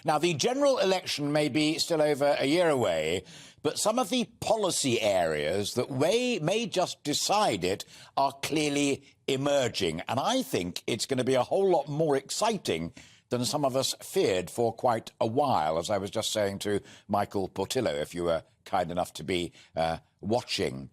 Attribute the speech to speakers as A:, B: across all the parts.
A: Now, the general election may be still over a year away, but some of the policy areas that may just decide it are clearly emerging. And I think it's going to be a whole lot more exciting than some of us feared for quite a while, as I was just saying to Michael Portillo, if you were kind enough to be watching.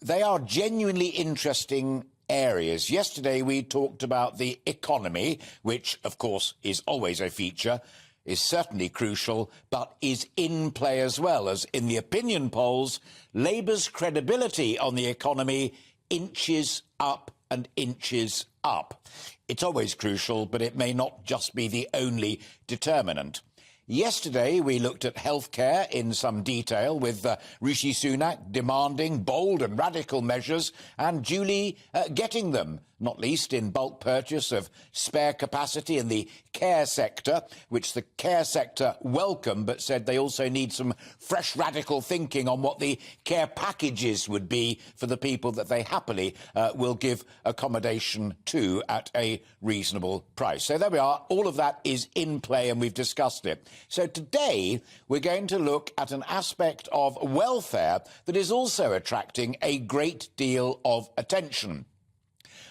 A: They are genuinely interesting areas. Yesterday we talked about the economy, which of course is always a feature, is certainly crucial, but is in play as well, as in the opinion polls, Labour's credibility on the economy inches up and inches up. It's always crucial, but it may not just be the only determinant. Yesterday, we looked at healthcare in some detail, with Rishi Sunak demanding bold and radical measures and duly getting them, not least in bulk purchase of spare capacity in the care sector, which the care sector welcomed, but said they also need some fresh radical thinking on what the care packages would be for the people that they happily will give accommodation to at a reasonable price. So there we are. All of that is in play and we've discussed it. So today we're going to look at an aspect of welfare that is also attracting a great deal of attention.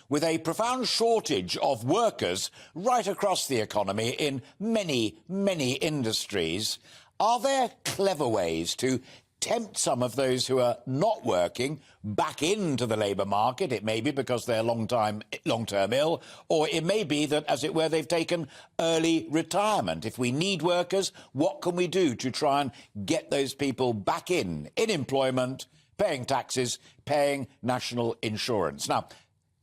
A: With a profound shortage of workers right across the economy in many, many industries, are there clever ways to tempt some of those who are not working back into the labour market? It may be because they're long-term ill, or it may be that, as it were, they've taken early retirement. If we need workers, what can we do to try and get those people back in employment, paying taxes, paying national insurance? Now,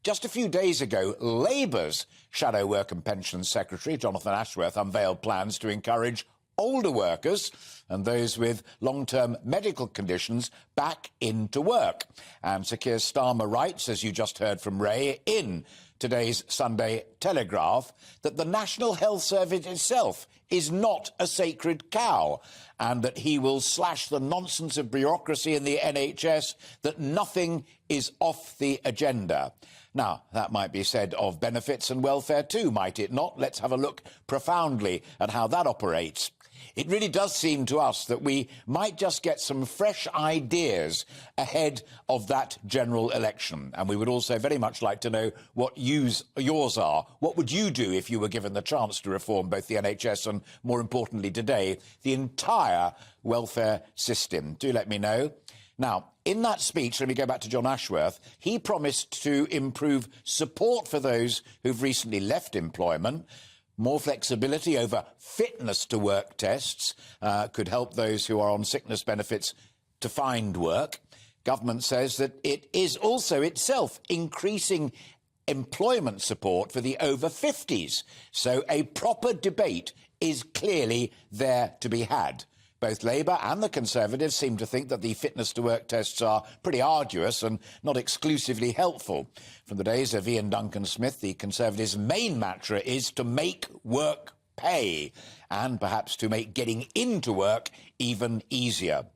A: just a few days ago, Labour's Shadow Work and Pensions Secretary, Jonathan Ashworth, unveiled plans to encourage older workers and those with long-term medical conditions back into work. And Sir Keir Starmer writes, as you just heard from Ray, in today's Sunday Telegraph, that the National Health Service itself is not a sacred cow, and that he will slash the nonsense of bureaucracy in the NHS, that nothing is off the agenda. Now, that might be said of benefits and welfare too, might it not? Let's have a look profoundly at how that operates. It really does seem to us that we might just get some fresh ideas ahead of that general election. And we would also very much like to know what yours are. What would you do if you were given the chance to reform both the NHS and, more importantly today, the entire welfare system? Do let me know. Now, in that speech, let me go back to John Ashworth, he promised to improve support for those who've recently left employment. More flexibility over fitness to work tests could help those who are on sickness benefits to find work. Government says that it is also itself increasing employment support for the over 50s. So a proper debate is clearly there to be had. Both Labour and the Conservatives seem to think that the fitness to work tests are pretty arduous and not exclusively helpful. From the days of Ian Duncan Smith, the Conservatives' main mantra is to make work pay, and perhaps to make getting into work even easier.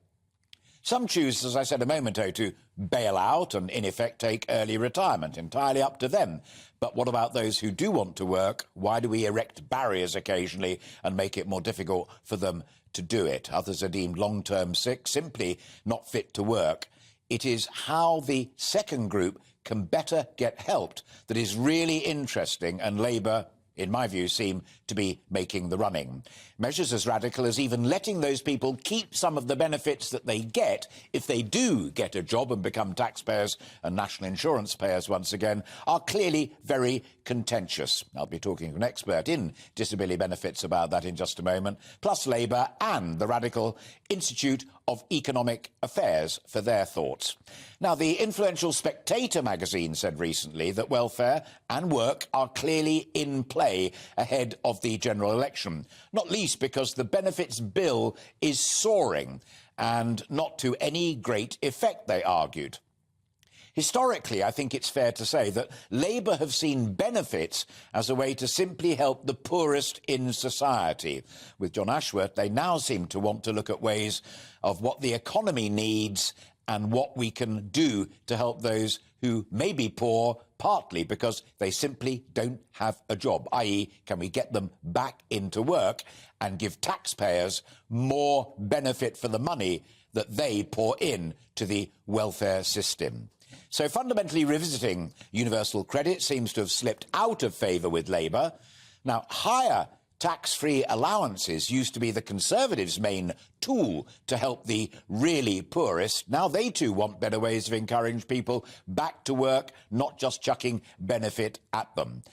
A: Some choose, as I said a moment ago, to bail out and, in effect, take early retirement. Entirely up to them. But what about those who do want to work? Why do we erect barriers occasionally and make it more difficult for them to do it? Others are deemed long-term sick, simply not fit to work. It is how the second group can better get helped that is really interesting, and Labour, in my view, seem to be making the running. Measures as radical as even letting those people keep some of the benefits that they get if they do get a job and become taxpayers and national insurance payers once again are clearly very contentious. I'll be talking to an expert in disability benefits about that in just a moment, plus Labour and the radical Institute of Economic Affairs for their thoughts. Now, the influential Spectator magazine said recently that welfare and work are clearly in play ahead of the general election, not least because the benefits bill is soaring and not to any great effect, they argued. Historically, I think it's fair to say that Labour have seen benefits as a way to simply help the poorest in society. With John Ashworth, they now seem to want to look at ways of what the economy needs and what we can do to help those who may be poor partly because they simply don't have a job, i.e., can we get them back into work and give taxpayers more benefit for the money that they pour in to the welfare system? So fundamentally revisiting universal credit seems to have slipped out of favour with Labour. Now, higher tax-free allowances used to be the Conservatives' main tool to help the really poorest. Now they too want better ways of encouraging people back to work, not just chucking benefit at them.